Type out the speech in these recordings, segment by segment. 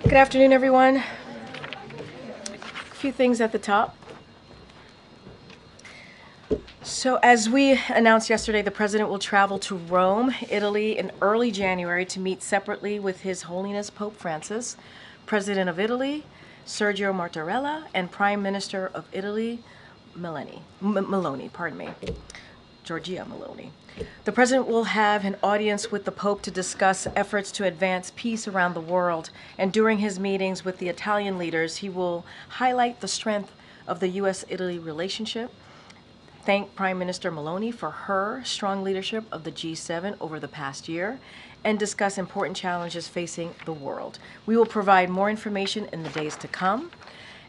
Good afternoon, everyone. A few things at the top. So as we announced yesterday, the president will travel to Rome, Italy in early January to meet separately with His Holiness Pope Francis, President of Italy, Sergio Mattarella, and Prime Minister of Italy, Meloni, Giorgia Meloni. The president will have an audience with the Pope to discuss efforts to advance peace around the world, and during his meetings with the Italian leaders, he will highlight the strength of the U.S.-Italy relationship, thank Prime Minister Meloni for her strong leadership of the G7 over the past year, and discuss important challenges facing the world. We will provide more information in the days to come.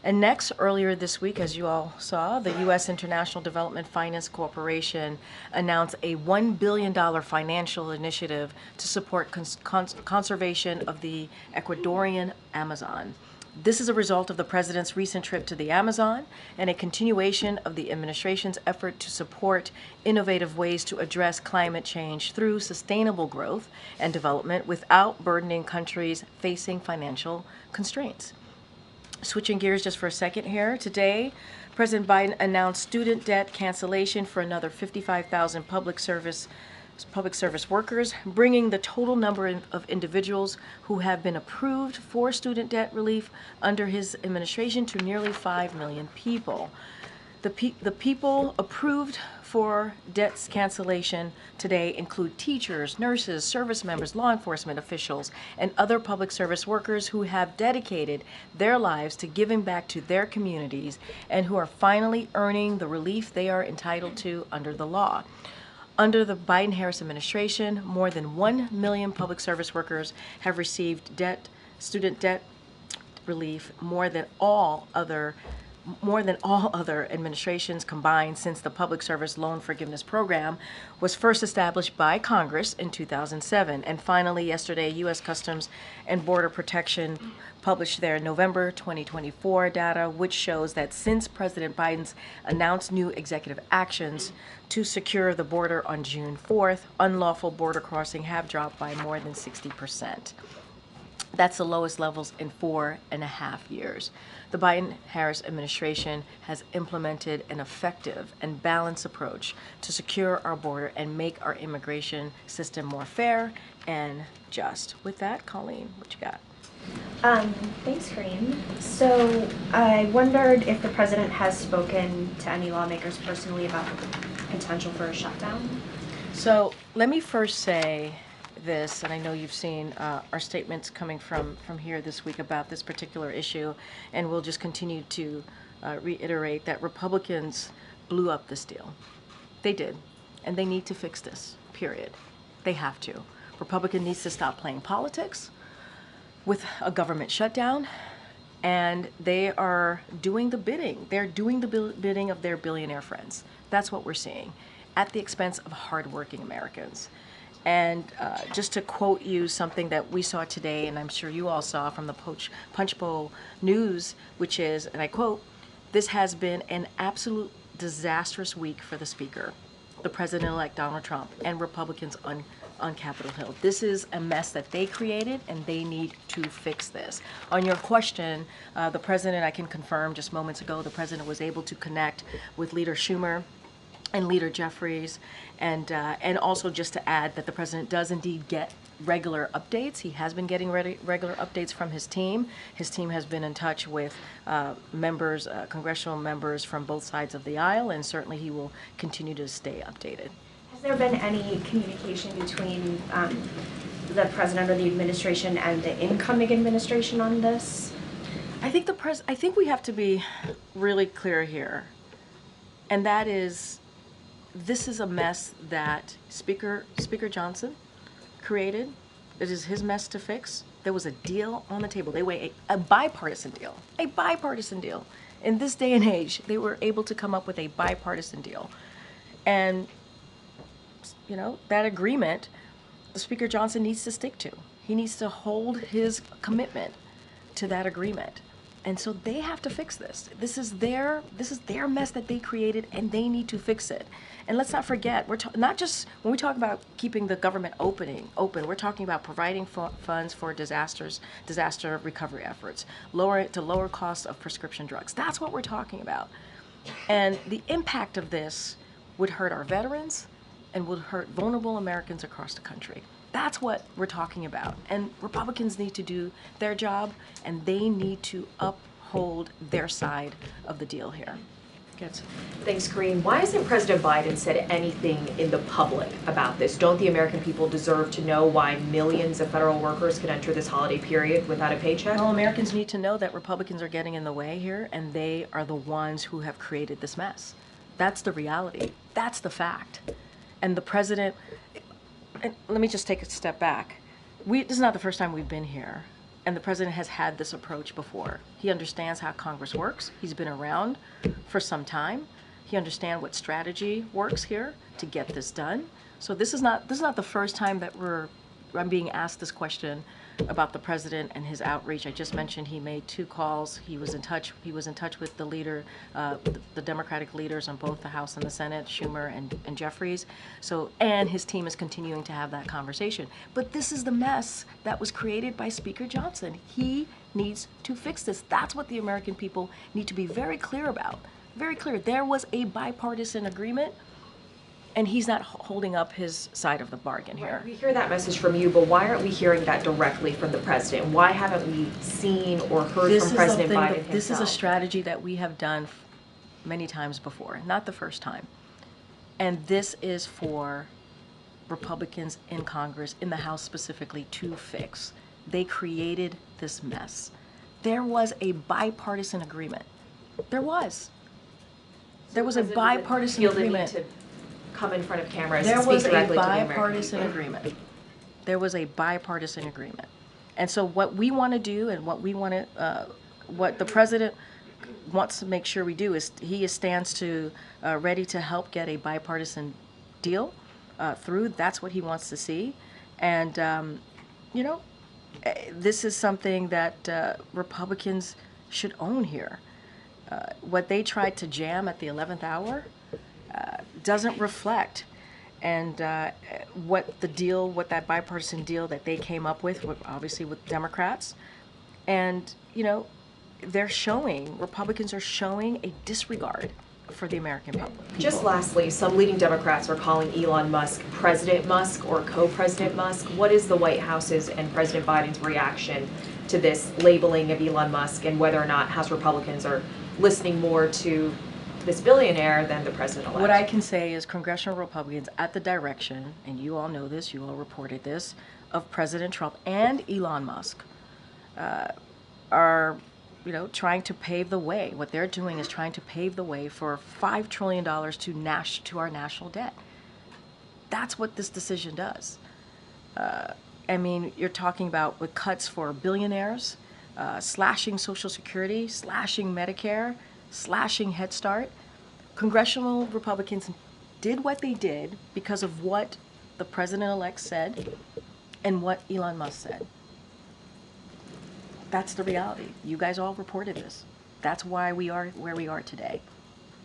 And next, earlier this week, as you all saw, the U.S. International Development Finance Corporation announced a $1 billion financial initiative to support conservation of the Ecuadorian Amazon. This is a result of the president's recent trip to the Amazon and a continuation of the administration's effort to support innovative ways to address climate change through sustainable growth and development without burdening countries facing financial constraints. Switching gears just for a second here. Today, President Biden announced student debt cancellation for another 55,000 public service workers, bringing the total number of individuals who have been approved for student debt relief under his administration to nearly 5 million people. The people approved for debts cancellation today include teachers, nurses, service members, law enforcement officials, and other public service workers who have dedicated their lives to giving back to their communities and who are finally earning the relief they are entitled to under the law. Under the Biden-Harris administration, more than 1 million public service workers have received student debt relief, more than all other administrations combined since the Public Service Loan Forgiveness Program was first established by Congress in 2007. And finally, yesterday, U.S. Customs and Border Protection published their November 2024 data, which shows that since President Biden's announced new executive actions to secure the border on June 4th, unlawful border crossing have dropped by more than 60%. That's the lowest levels in 4.5 years. The Biden-Harris administration has implemented an effective and balanced approach to secure our border and make our immigration system more fair and just. With that, Colleen, what you got? Thanks, Karine. So I wondered if the president has spoken to any lawmakers personally about the potential for a shutdown. So let me first say this, and I know you've seen our statements coming from here this week about this particular issue, and we'll just continue to reiterate that Republicans blew up this deal. They did, and they need to fix this, period. They have to. Republican needs to stop playing politics with a government shutdown, and they are doing the bidding. They're doing the bidding of their billionaire friends. That's what we're seeing, at the expense of hardworking Americans. And just to quote you something that we saw today, and I'm sure you all saw from the Punch Bowl News, which is, and I quote, "This has been an absolute disastrous week for the Speaker, the President-elect Donald Trump, and Republicans on Capitol Hill. This is a mess that they created, and they need to fix this." On your question, the President, I can confirm just moments ago, the President was able to connect with Leader Schumer and Leader Jeffries, and also just to add that the president does indeed get regular updates. He has been getting regular updates from his team. His team has been in touch with congressional members from both sides of the aisle, and certainly he will continue to stay updated. Has there been any communication between the president or the administration and the incoming administration on this? I think we have to be really clear here, and that is, this is a mess that Speaker Johnson created. It is his mess to fix. There was a deal on the table. They weigh a bipartisan deal. A bipartisan deal. In this day and age, they were able to come up with a bipartisan deal. And, you know, that agreement, Speaker Johnson needs to stick to. He needs to hold his commitment to that agreement. And so they have to fix this. This is their mess that they created, and they need to fix it. And let's not forget, we're not just when we talk about keeping the government open, we're talking about providing funds for disaster recovery efforts, lower costs of prescription drugs. That's what we're talking about. And the impact of this would hurt our veterans and would hurt vulnerable Americans across the country. That's what we're talking about. And Republicans need to do their job, and they need to uphold their side of the deal here. Good. Thanks, Karine. Why hasn't President Biden said anything in the public about this? Don't the American people deserve to know why millions of federal workers could enter this holiday period without a paycheck? Well, Americans need to know that Republicans are getting in the way here, and they are the ones who have created this mess. That's the reality. That's the fact. And the president, and let me just take a step back. This is not the first time we've been here, and the president has had this approach before. He understands how Congress works. He's been around for some time. He understands what strategy works here to get this done. So this is not the first time that I'm being asked this question about the president and his outreach. I just mentioned he made 2 calls. He was in touch with the leader, the Democratic leaders on both the House and the Senate, Schumer and Jeffries. So, and his team is continuing to have that conversation. But this is the mess that was created by Speaker Johnson. He needs to fix this. That's what the American people need to be very clear about. Very clear. There was a bipartisan agreement, and he's not holding up his side of the bargain here. Right. We hear that message from you, but why aren't we hearing that directly from the president? Why haven't we seen or heard from President Biden himself? This is a strategy that we have done many times before, not the first time. And this is for Republicans in Congress, in the House specifically, to fix. They created this mess. There was a bipartisan agreement. There was a bipartisan agreement. Come in front of cameras There and speak was a directly to the American bipartisan people. agreement. There was a bipartisan agreement. And so what we want to do, and what the president wants to make sure we do, is he stands to ready to help get a bipartisan deal through. That's what he wants to see. And this is something that Republicans that own here. What they tried to jam at the 11th hour doesn't reflect and what that bipartisan deal that they came up with, obviously with Democrats. And, Republicans are showing a disregard for the American people. Just lastly, some leading Democrats are calling Elon Musk President Musk or Co-President Musk. What is the White House's and President Biden's reaction to this labeling of Elon Musk, and whether or not House Republicans are listening more to this billionaire than the president-elect? What I can say is congressional Republicans, at the direction, and you all know this, you all reported this, of President Trump and Elon Musk, are trying to pave the way. What they're doing is trying to pave the way for $5 trillion to our national debt. That's what this decision does. You're talking about with cuts for billionaires, slashing Social Security, slashing Medicare, slashing Head Start. Congressional Republicans did what they did because of what the president-elect said and what Elon Musk said. That's the reality. You guys all reported this. That's why we are where we are today.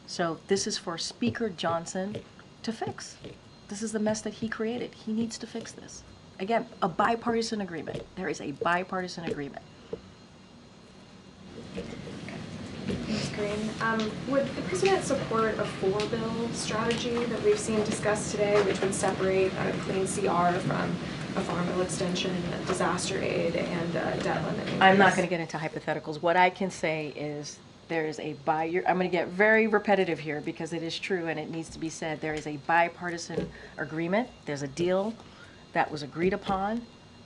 So this is for Speaker Johnson to fix. This is the mess that he created. He needs to fix this. Again, a bipartisan agreement. There is a bipartisan agreement. Thanks, Karine. Would the president support a 4-bill strategy that we've seen discussed today, which would separate clean CR from a farm bill extension, disaster aid, and debt limit increase? I'm not going to get into hypotheticals. What I can say is there is I'm going to get very repetitive here because it is true and it needs to be said. There is a bipartisan agreement. There's a deal that was agreed upon,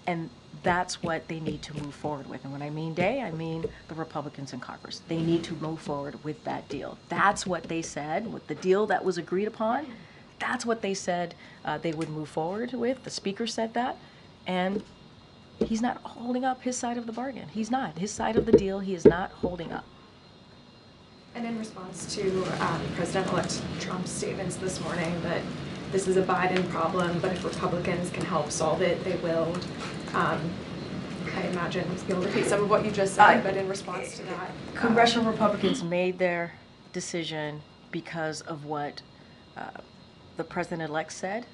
and that's what they need to move forward with. And when I mean they, I mean the Republicans in Congress. They need to move forward with that deal. That's what they said, with the deal that was agreed upon. That's what they said they would move forward with. The Speaker said that, and he's not holding up his side of the bargain. He's not. His side of the deal, he is not holding up. And in response to President-elect Trump's statements this morning that this is a Biden problem, but if Republicans can help solve it, they will. I imagine you'll repeat some of what you just said, but in response to that. Congressional Republicans made their decision because of what the president-elect said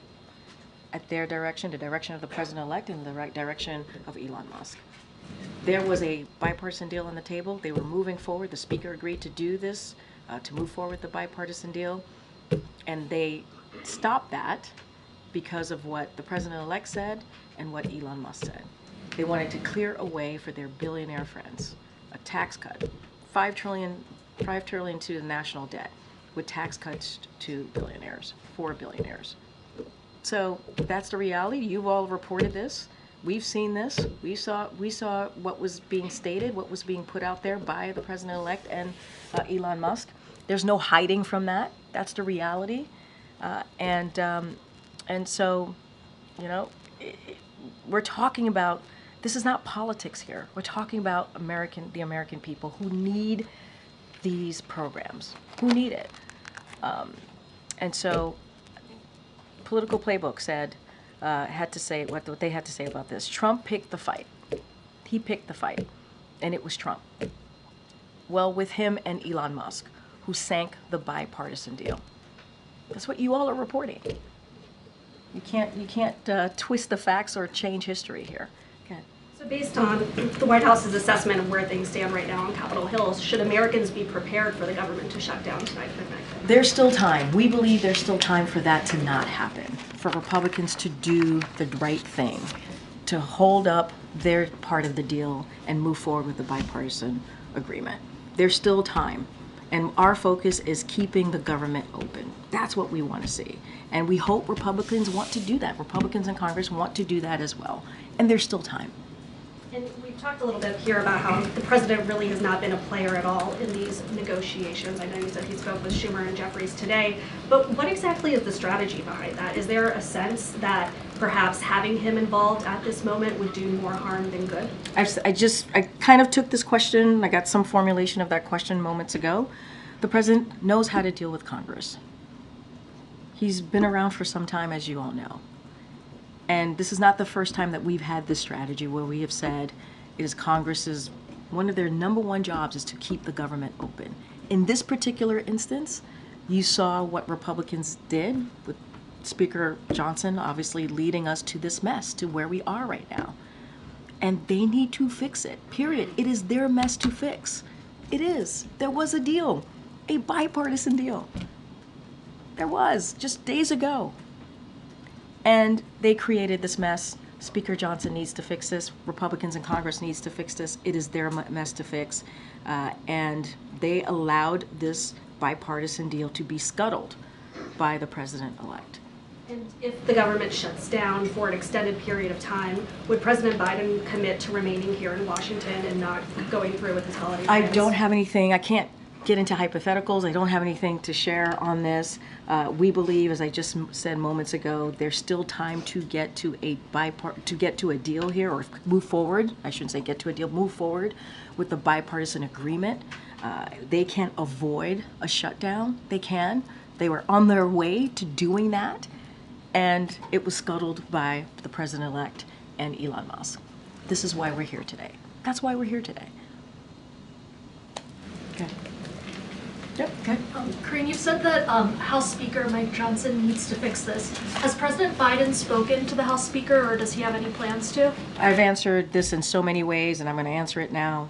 at their direction, the direction of the president-elect, and the right direction of Elon Musk. There was a bipartisan deal on the table. They were moving forward. The speaker agreed to do this, to move forward with the bipartisan deal. And they stopped that because of what the president-elect said and what Elon Musk said. They wanted to clear a way for their billionaire friends, a tax cut, $5 trillion to the national debt, with tax cuts to billionaires, for billionaires. So that's the reality. You've all reported this. We've seen this. We saw what was being stated, what was being put out there by the president-elect and Elon Musk. There's no hiding from that. That's the reality. And so, you know, we're talking about, this is not politics here. We're talking about the American people who need these programs, who need it. And so, Political Playbook said, had to say what they had to say about this. Trump picked the fight. He picked the fight, and it was Trump. Well, with him and Elon Musk, who sank the bipartisan deal. That's what you all are reporting. You can't twist the facts or change history here. Okay. So based on the White House's assessment of where things stand right now on Capitol Hill, should Americans be prepared for the government to shut down tonight at midnight? There's still time. We believe there's still time for that to not happen, for Republicans to do the right thing, to hold up their part of the deal and move forward with the bipartisan agreement. There's still time. And our focus is keeping the government open. That's what we want to see. And we hope Republicans want to do that. Republicans in Congress want to do that as well. And there's still time. And we've talked a little bit here about how the president really has not been a player at all in these negotiations. I know you said he spoke with Schumer and Jeffries today, but what exactly is the strategy behind that? Is there a sense that perhaps having him involved at this moment would do more harm than good? I kind of took this question, I got some formulation of that question moments ago. The president knows how to deal with Congress. He's been around for some time, as you all know. And this is not the first time that we've had this strategy where we have said it is Congress's, one of their number one jobs is to keep the government open. In this particular instance, you saw what Republicans did with Speaker Johnson obviously leading us to this mess, to where we are right now. And they need to fix it, period. It is their mess to fix. It is. There was a deal, a bipartisan deal. There was, just days ago. And they created this mess. Speaker Johnson needs to fix this. Republicans in Congress needs to fix this. It is their mess to fix. And they allowed this bipartisan deal to be scuttled by the president-elect. And if the government shuts down for an extended period of time, would President Biden commit to remaining here in Washington and not going through with his holiday plans? I don't have anything. I can't get into hypotheticals. I don't have anything to share on this. We believe, as I just said moments ago, there's still time to get to a deal here, or move forward. I shouldn't say get to a deal. Move forward with the bipartisan agreement. They can't avoid a shutdown. They can. They were on their way to doing that, and it was scuttled by the president-elect and Elon Musk. This is why we're here today. That's why we're here today. Okay. Yep, okay. Karine, you said that House Speaker Mike Johnson needs to fix this. Has President Biden spoken to the House Speaker, or does he have any plans to? I've answered this in so many ways, and I'm going to answer it now.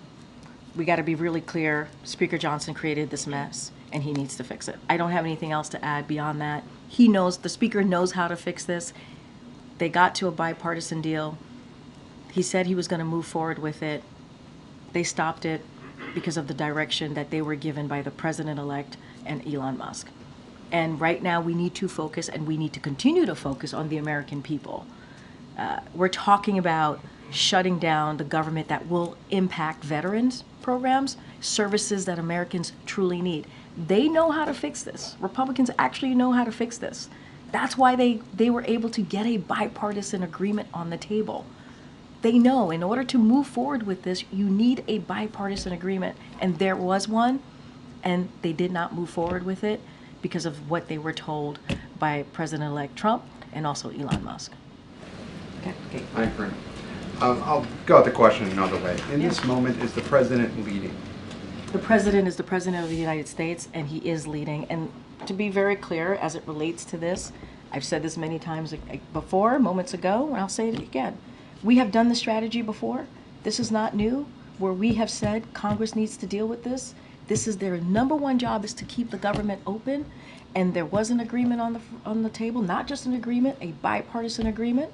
We got to be really clear. Speaker Johnson created this mess, and he needs to fix it. I don't have anything else to add beyond that. He knows, the Speaker knows how to fix this. They got to a bipartisan deal. He said he was going to move forward with it. They stopped it because of the direction that they were given by the president-elect and Elon Musk. And right now we need to focus, and we need to continue to focus on the American people. We're talking about shutting down the government that will impact veterans programs, services that Americans truly need. They know how to fix this. Republicans actually know how to fix this. That's why they were able to get a bipartisan agreement on the table. They know in order to move forward with this, you need a bipartisan agreement. And there was one, and they did not move forward with it because of what they were told by President-elect Trump and also Elon Musk. Okay. Hi, Karine. I'll go at the question another way. In this moment, is the president leading? The president is the president of the United States, and he is leading. And to be very clear, as it relates to this, I've said this many times before, moments ago, and I'll say it again. We have done the strategy before. This is not new, where we have said Congress needs to deal with this. This is their number one job, is to keep the government open. And there was an agreement on the table, not just an agreement, a bipartisan agreement.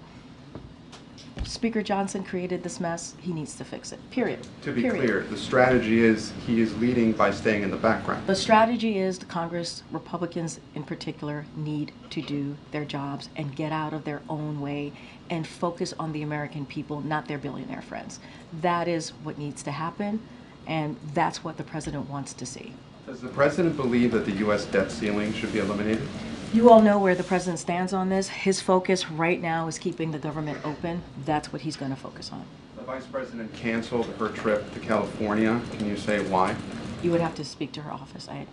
Speaker Johnson created this mess. He needs to fix it, period. To be clear, the strategy is he is leading by staying in the background. The strategy is the Congress, Republicans in particular, need to do their jobs and get out of their own way and focus on the American people, not their billionaire friends. That is what needs to happen, and that's what the president wants to see. Does the president believe that the U.S. debt ceiling should be eliminated? You all know where the president stands on this. His focus right now is keeping the government open. That's what he's going to focus on. The vice president canceled her trip to California. Can you say why? You would have to speak to her office. I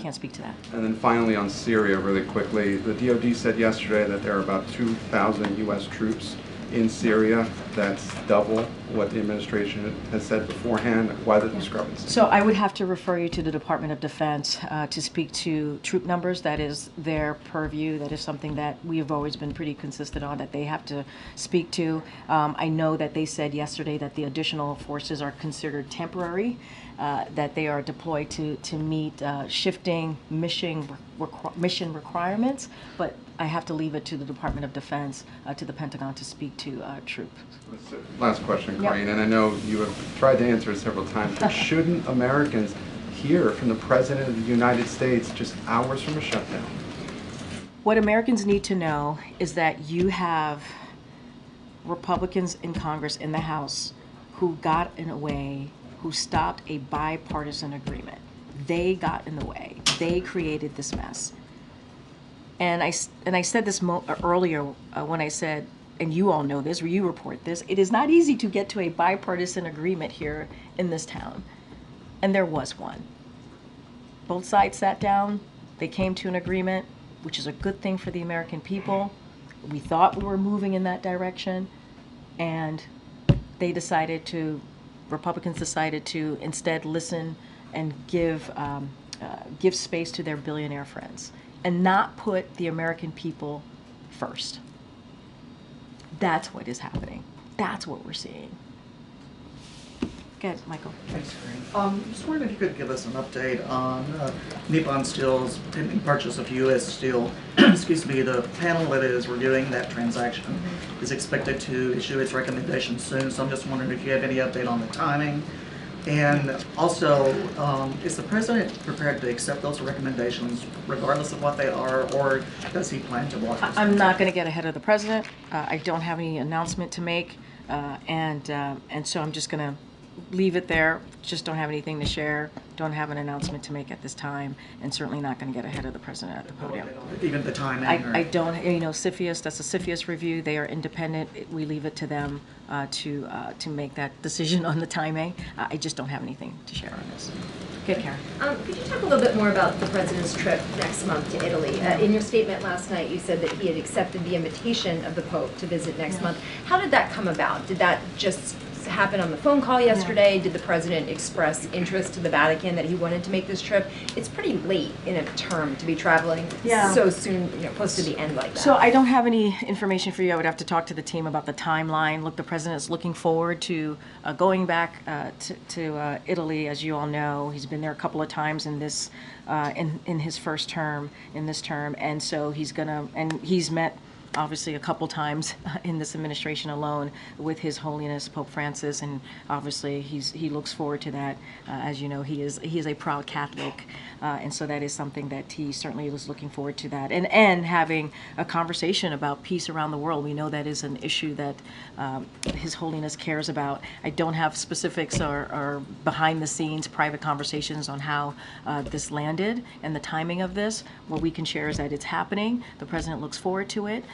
can't speak to that. And then finally on Syria, really quickly, the DOD said yesterday that there are about 2,000 U.S. troops in Syria. That's double what the administration has said beforehand. Why the discrepancy? So I would have to refer you to the Department of Defense to speak to troop numbers. That is their purview. That is something that we have always been pretty consistent on, that they have to speak to. I know that they said yesterday that the additional forces are considered temporary, that they are deployed to meet shifting mission requirements, but I have to leave it to the Department of Defense, to the Pentagon, to speak to troops. Last question, Yep. Karine, and I know you have tried to answer it several times, but shouldn't Americans hear from the President of the United States just hours from a shutdown? What Americans need to know is that you have Republicans in Congress, in the House, who got in a way, who stopped a bipartisan agreement. They got in the way. They created this mess. And I said this earlier when I said, and you all know this, or you report this, it is not easy to get to a bipartisan agreement here in this town. And there was one. Both sides sat down, they came to an agreement, which is a good thing for the American people. We thought we were moving in that direction, and Republicans decided to instead listen and give space to their billionaire friends and not put the American people first. That's what is happening. That's what we're seeing. Go ahead, Michael. Thanks, Karine. Just wondering if you could give us an update on Nippon Steel's pending purchase of U.S. Steel. Excuse me, the panel that is reviewing that transaction is expected to issue its recommendation soon, so I'm just wondering if you have any update on the timing. And also, is the president prepared to accept those recommendations regardless of what they are, or does he plan to block this? I'm not going to get ahead of the president. I don't have any announcement to make, and so I'm just going to leave it there. Just don't have anything to share. Don't have an announcement to make at this time, and certainly not going to get ahead of the president at the podium. Even the timing? I don't, CFIUS, that's a CFIUS review. They are independent. We leave it to them to make that decision on the timing. I just don't have anything to share on this. Good, Karen. Could you talk a little bit more about the president's trip next month to Italy? In your statement last night, you said that he had accepted the invitation of the Pope to visit next month. How did that come about? Did that just happen on the phone call yesterday? Yeah. Did the president express interest to the Vatican that he wanted to make this trip? It's pretty late in a term to be traveling so soon, close to the end like that. So I don't have any information for you. I would have to talk to the team about the timeline. Look, the president is looking forward to going back to Italy. As you all know, he's been there a couple of times in this in his first term, in this term, and so he's met obviously a couple times in this administration alone with His Holiness Pope Francis, and obviously he looks forward to that. As you know, he is a proud Catholic, and so that is something that he certainly was looking forward to that, and having a conversation about peace around the world. We know that is an issue that His Holiness cares about. I don't have specifics or behind the scenes private conversations on how this landed and the timing of this. What we can share is that it's happening. The president looks forward to it.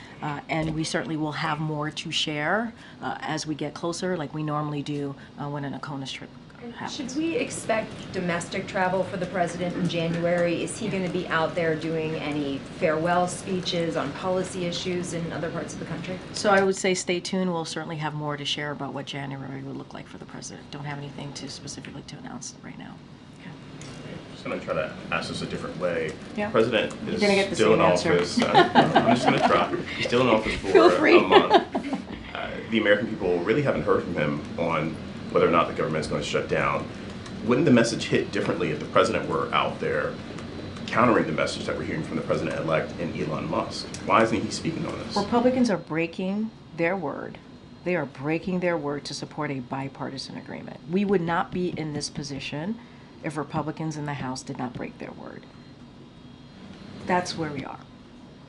And we certainly will have more to share as we get closer, like we normally do when an ACONUS trip happens. Should we expect domestic travel for the president in January? Is he going to be out there doing any farewell speeches on policy issues in other parts of the country? So I would say stay tuned. We'll certainly have more to share about what January would look like for the president. Don't have anything to specifically to announce right now. I'm just going to try to ask this a different way. Yeah. President is gonna get the still in same answer. office. I'm just going to try. He's still in office for Feel free. a month. The American people really haven't heard from him on whether or not the government is going to shut down. Wouldn't the message hit differently if the president were out there countering the message that we're hearing from the president-elect and Elon Musk? Why isn't he speaking on this? Republicans are breaking their word. They are breaking their word to support a bipartisan agreement. We would not be in this position if Republicans in the House did not break their word. That's where we are.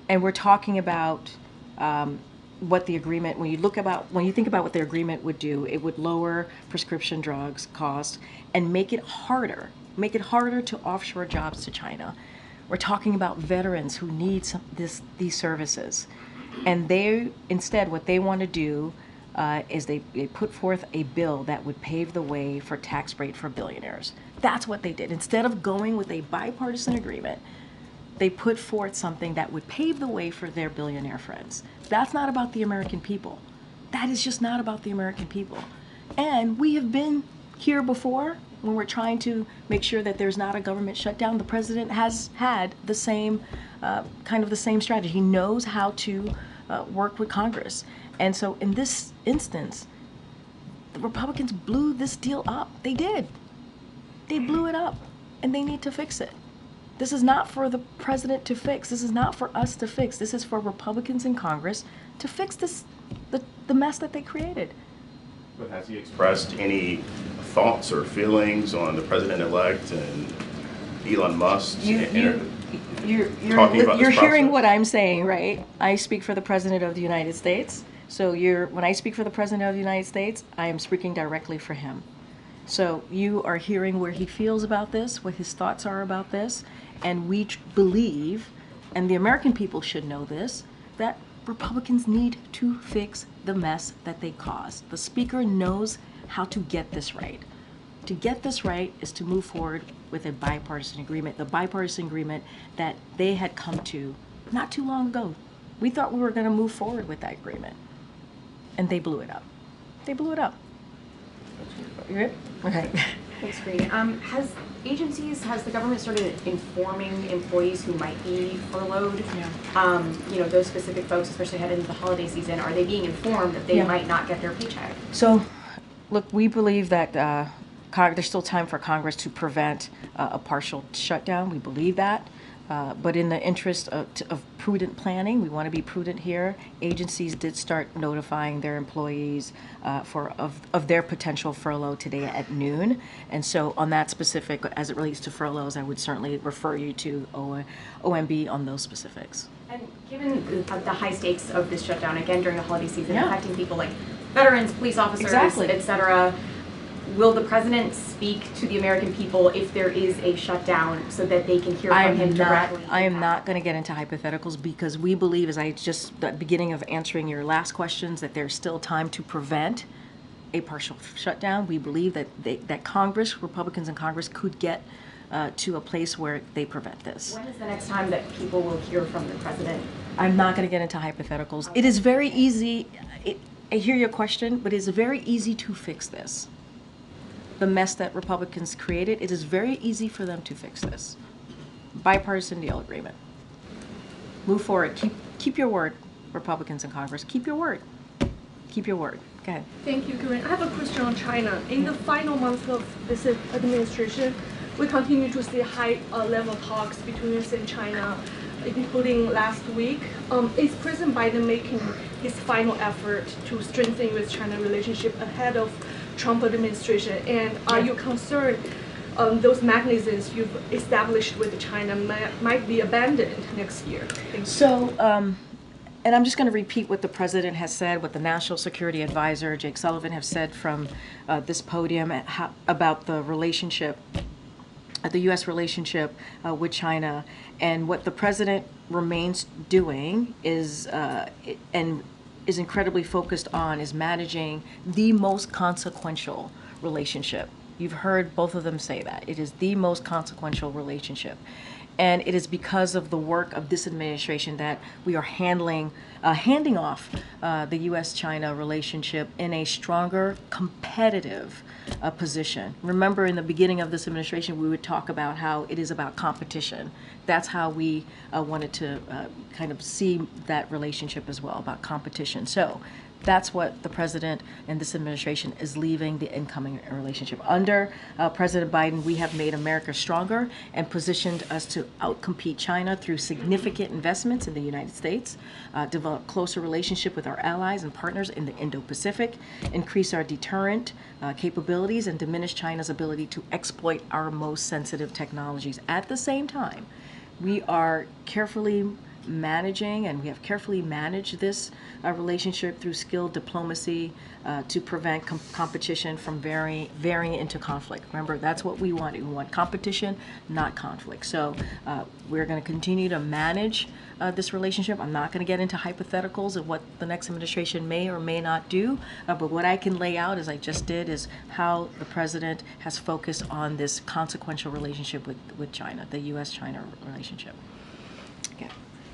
And we're talking about what the agreement, when you think about what the agreement would do, it would lower prescription drugs costs and make it harder to offshore jobs to China. We're talking about veterans who need these services. And they, instead, what they want to do is they put forth a bill that would pave the way for tax break for billionaires. That's what they did. Instead of going with a bipartisan agreement, they put forth something that would pave the way for their billionaire friends. That's not about the American people. That is just not about the American people. And we have been here before when we're trying to make sure that there's not a government shutdown. The president has had the same, kind of the same strategy. He knows how to work with Congress. And so in this instance, the Republicans blew this deal up. They did. They blew it up, and they need to fix it. This is not for the president to fix. This is not for us to fix. This is for Republicans in Congress to fix the mess that they created. But has he expressed any thoughts or feelings on the president-elect and Elon Musk? You're talking about this hearing process? what I'm saying, right? I speak for the President of the United States. So when I speak for the President of the United States, I am speaking directly for him. So you are hearing where he feels about this, what his thoughts are about this, and we believe, and the American people should know this, that Republicans need to fix the mess that they caused. The Speaker knows how to get this right. To get this right is to move forward with a bipartisan agreement, the bipartisan agreement that they had come to not too long ago. We thought we were going to move forward with that agreement, and they blew it up. They blew it up. You good? Okay. Thanks, Karine. Has the government started informing employees who might be furloughed? Yeah. Those specific folks, especially headed into the holiday season, are they being informed that they might not get their paycheck? So, look, we believe that there's still time for Congress to prevent a partial shutdown. We believe that. But in the interest of prudent planning, we want to be prudent here. Agencies did start notifying their employees of their potential furlough today at noon. And so on that specific, as it relates to furloughs, I would certainly refer you to OMB on those specifics. And given the high stakes of this shutdown, again, during the holiday season, Yeah. affecting people like veterans, police officers, Exactly. et cetera, will the president speak to the American people if there is a shutdown so that they can hear from him directly? I am not going to get into hypotheticals because we believe, as I just at the beginning of answering your last questions, that there's still time to prevent a partial shutdown. We believe that that Congress, Republicans in Congress, could get to a place where they prevent this. When is the next time that people will hear from the president? I'm not going to get into hypotheticals. It is very easy. I hear your question, but it's very easy to fix this. The mess that Republicans created, it is very easy for them to fix this. Bipartisan deal agreement. Move forward. Keep your word, Republicans in Congress. Keep your word. Keep your word. Go ahead. Thank you, Karine. I have a question on China. In the final month of this administration, we continue to see high-level talks between US and China, including last week. Is President Biden making his final effort to strengthen US-China relationship ahead of Trump administration? And are you concerned those mechanisms you've established with China might be abandoned next year? Thank you. So, and I'm just going to repeat what the president has said, what the National Security Advisor, Jake Sullivan, have said from this podium about the relationship, the U.S. relationship with China. And what the president remains doing is, and is incredibly focused on, is managing the most consequential relationship You've heard both of them say that. It is the most consequential relationship. And it is because of the work of this administration that we are handing off the U.S.-China relationship in a stronger, competitive position. Remember, in the beginning of this administration, we would talk about how it is about competition. That's how we wanted to kind of see that relationship as well, about competition. So that's what the president and this administration is leaving the incoming relationship. Under President Biden, we have made America stronger and positioned us to outcompete China through significant investments in the United States, develop closer relationship with our allies and partners in the Indo-Pacific, increase our deterrent capabilities, and diminish China's ability to exploit our most sensitive technologies. At the same time, we are carefully managing, and we have carefully managed this relationship through skilled diplomacy to prevent competition from varying into conflict. Remember, that's what we want. We want competition, not conflict. So we're going to continue to manage this relationship. I'm not going to get into hypotheticals of what the next administration may or may not do, but what I can lay out, as I just did, is how the president has focused on this consequential relationship with China, the U.S.-China relationship. Okay.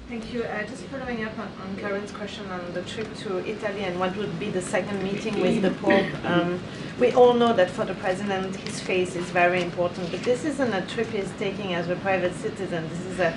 Thank you. Just following up on Karine's question on the trip to Italy and what would be the second meeting with the Pope. We all know that for the president, his face is very important, but this isn't a trip he's taking as a private citizen. This is a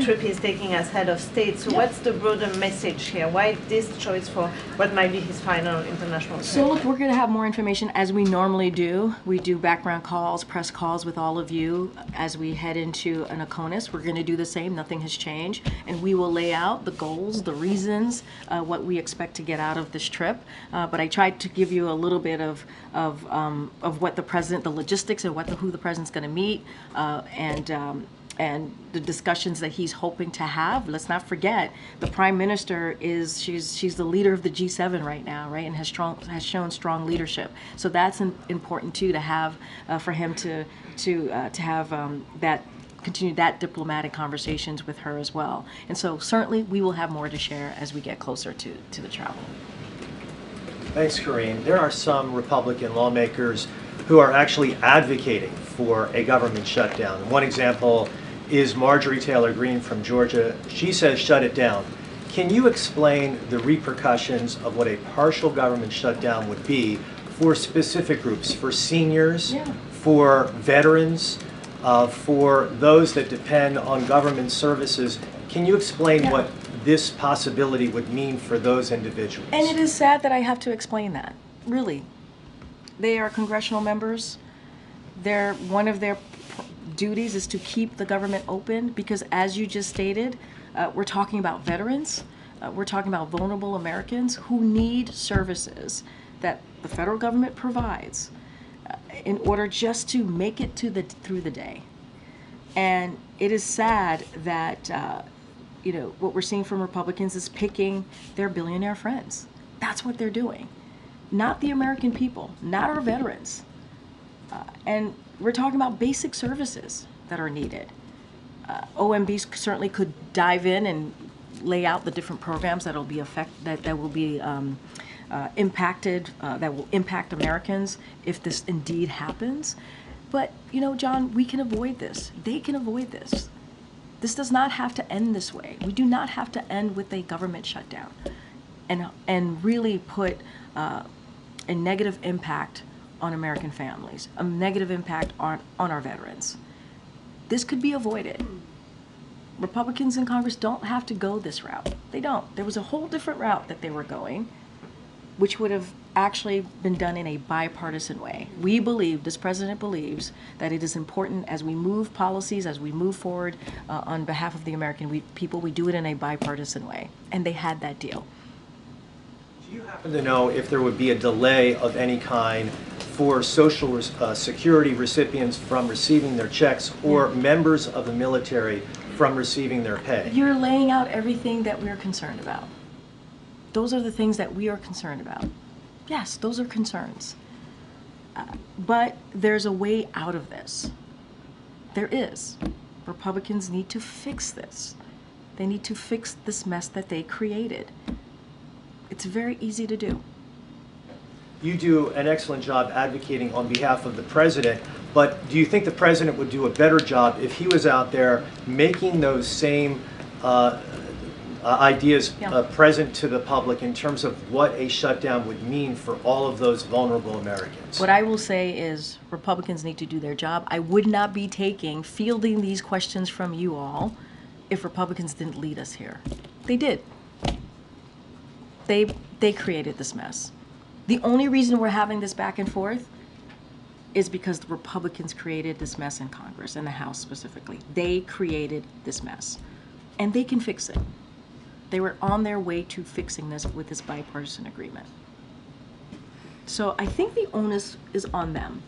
trip he's taking as head of state. So what's the broader message here? Why this choice for what might be his final international trip? So look, we're going to have more information as we normally do. We do background calls, press calls with all of you as we head into an ACONUS. We're going to do the same. Nothing has changed. And we will lay out the goals, the reasons, what we expect to get out of this trip. But I tried to give you a little bit of what the president, the logistics and who the president's going to meet, and the discussions that he's hoping to have. Let's not forget, the prime minister she's the leader of the G7 right now, right, and has shown strong leadership. So that's important too, to have for him to have continue that diplomatic conversations with her as well. And so certainly we will have more to share as we get closer to the travel. Thanks, Karine. There are some Republican lawmakers who are actually advocating for a government shutdown. One example is Marjorie Taylor Greene from Georgia. She says shut it down. Can you explain the repercussions of what a partial government shutdown would be for specific groups, for seniors, for veterans, for those that depend on government services? Can you explain what this possibility would mean for those individuals? And it is sad that I have to explain that, really. They are congressional members. One of their duties is to keep the government open because, as you just stated, we're talking about veterans. We're talking about vulnerable Americans who need services that the federal government provides in order just to make it through the day. And it is sad that what we're seeing from Republicans is picking their billionaire friends. That's what they're doing. Not the American people, not our veterans. And we're talking about basic services that are needed. OMB certainly could dive in and lay out the different programs that will be impacted, that will impact Americans if this indeed happens. But John, we can avoid this. They can avoid this. This does not have to end this way. We do not have to end with a government shutdown, and really put a negative impact on American families, a negative impact on our veterans. This could be avoided. Republicans in Congress don't have to go this route. They don't. There was a whole different route that they were going, which would have actually been done in a bipartisan way. We believe, this president believes, that it is important as we move policies, as we move forward on behalf of the American people, we do it in a bipartisan way. And they had that deal. Do you happen to know if there would be a delay of any kind for Social Security recipients from receiving their checks or members of the military from receiving their pay? You're laying out everything that we're concerned about. Those are the things that we are concerned about. Yes, those are concerns. But there's a way out of this. There is. Republicans need to fix this. They need to fix this mess that they created. It's very easy to do. you do an excellent job advocating on behalf of the president, but do you think the president would do a better job if he was out there making those same ideas present to the public in terms of what a shutdown would mean for all of those vulnerable Americans? What I will say is Republicans need to do their job. I would not be fielding these questions from you all if Republicans didn't lead us here. They did. They created this mess. The only reason we're having this back and forth is because the Republicans created this mess in Congress, in the House specifically. They created this mess, and they can fix it. They were on their way to fixing this with this bipartisan agreement. So I think the onus is on them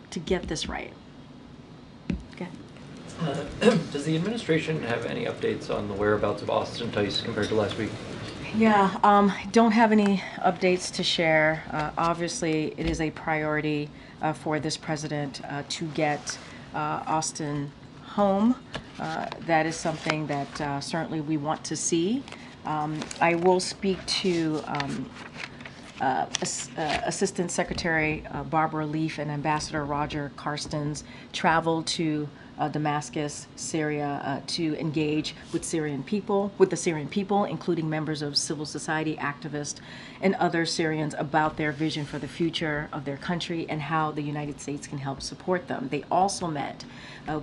to get this right. Okay. Does the administration have any updates on the whereabouts of Austin Tice compared to last week? Yeah, don't have any updates to share. Obviously, it is a priority for this president to get Austin home. That is something that certainly we want to see. I will speak to Assistant Secretary Barbara Leaf and Ambassador Roger Carstens traveled to Damascus, Syria, to engage with the Syrian people, including members of civil society, activists, and other Syrians about their vision for the future of their country and how the United States can help support them. They also met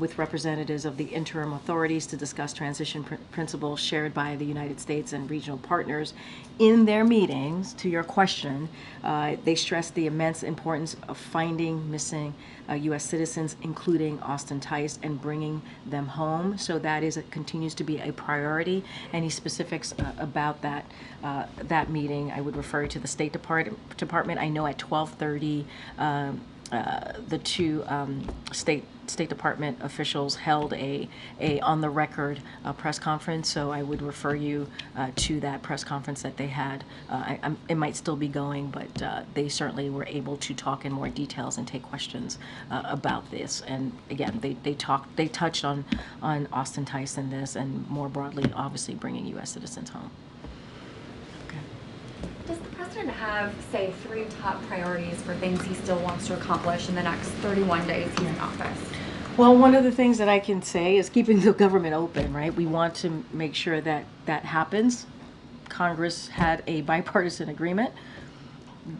with representatives of the interim authorities to discuss transition principles shared by the United States and regional partners. In their meetings, to your question, they stressed the immense importance of finding missing U.S. citizens, including Austin Tice, and bringing them home. So that continues to be a priority. Any specifics about that meeting, I would refer you to the State Department. I know at 12:30, the two State Department officials held a on the record press conference. So I would refer you to that press conference that they had. It might still be going, but they certainly were able to talk in more details and take questions about this. And again, they touched on Austin Tice in this, and more broadly, obviously bringing U.S. citizens home. Does the president have, say, 3 top priorities for things he still wants to accomplish in the next 31 days he's in office? Well, one of the things that I can say is keeping the government open, right? We want to make sure that that happens. Congress had a bipartisan agreement.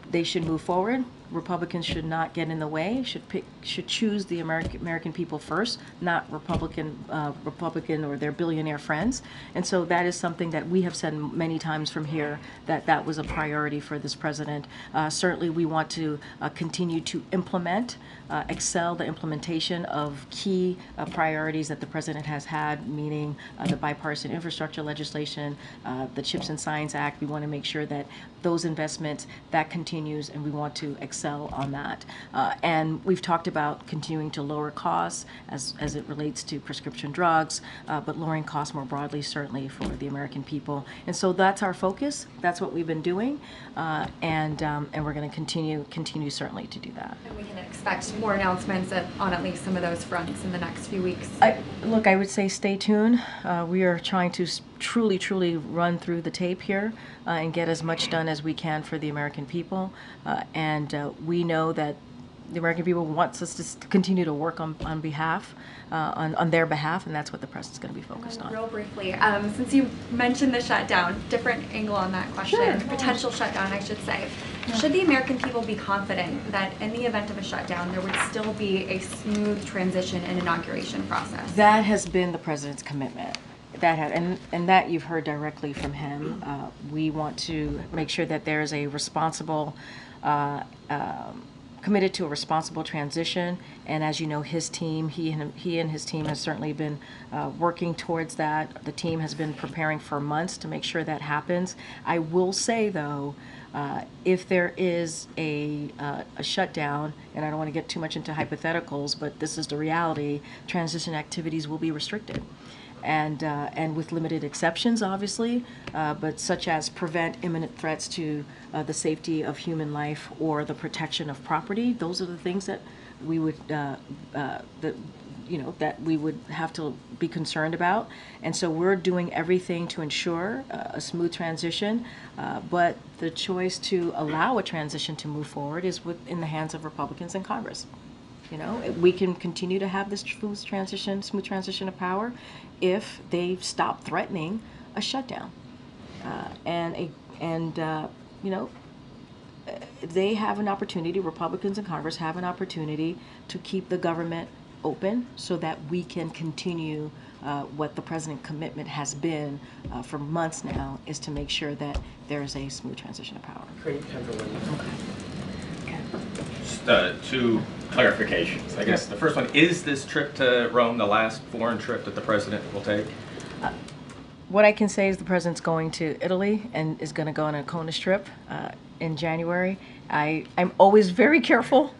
They should move forward. Republicans should not get in the way. Should choose the American people first, not Republican or their billionaire friends. And so that is something that we have said many times from here, that was a priority for this president. Certainly, we want to continue to excel the implementation of key priorities that the president has had, meaning the bipartisan infrastructure legislation, the CHIPS and Science Act. We want to make sure that those investments, that continues, and we want to excel on that. And we've talked about continuing to lower costs as it relates to prescription drugs, but lowering costs more broadly, certainly for the American people. And so that's our focus. That's what we've been doing, and we're going to continue certainly to do that. And we can expect more announcements on at least some of those fronts in the next few weeks. Look, I would say stay tuned. We are trying to truly run through the tape here and get as much done as we can for the American people. And we know that the American people wants us to continue to work on their behalf, and that's what the press is going to be focused on. Real briefly, since you mentioned the shutdown, different angle on that question, Sure. Potential shutdown, I should say. Yeah. Should the American people be confident that in the event of a shutdown, there would still be a smooth transition and inauguration process? That has been the president's commitment. And that you've heard directly from him. We want to make sure that there is a responsible, committed to a responsible transition. And as you know, his team, he and his team has certainly been working towards that. The team has been preparing for months to make sure that happens. I will say, though, if there is a shutdown, and I don't want to get too much into hypotheticals, but this is the reality, transition activities will be restricted. And with limited exceptions, obviously, but such as prevent imminent threats to the safety of human life or the protection of property. Those are the things that we would that we would have to be concerned about. And so we're doing everything to ensure a smooth transition, but the choice to allow a transition to move forward is in the hands of Republicans in Congress. We can continue to have this smooth transition of power if they stop threatening a shutdown. They have an opportunity, Republicans in Congress have an opportunity to keep the government open so that we can continue what the president's commitment has been for months now, is to make sure that there is a smooth transition of power. Just two clarifications. I guess the first one, is this trip to Rome the last foreign trip that the president will take? What I can say is the president's going to Italy and is going to go on a CONUS trip in January. I'm always very careful.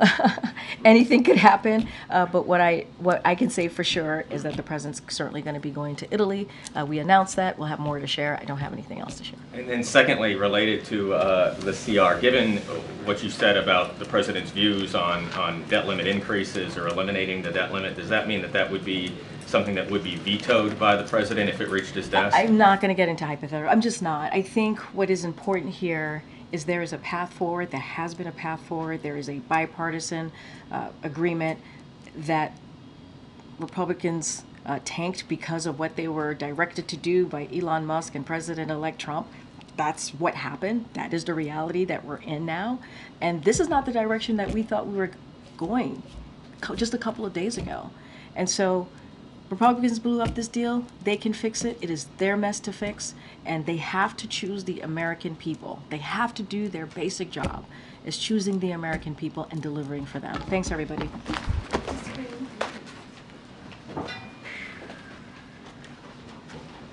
Anything could happen. But what I can say for sure is that the president's certainly going to be going to Italy. We announced that. We'll have more to share. I don't have anything else to share. And then secondly, related to the CR, given what you said about the president's views on debt limit increases or eliminating the debt limit, does that mean that that would be something that would be vetoed by the president if it reached his desk? I'm not going to get into hypothetical. I'm just not. I think what is important here is there is a path forward. There has been a path forward. There is a bipartisan agreement that Republicans tanked because of what they were directed to do by Elon Musk and President-elect Trump. That's what happened. That is the reality that we're in now. And this is not the direction that we thought we were going just a couple of days ago. And so Republicans blew up this deal. They can fix it. It is their mess to fix. And they have to choose the American people. They have to do their basic job, is choosing the American people and delivering for them. Thanks, everybody.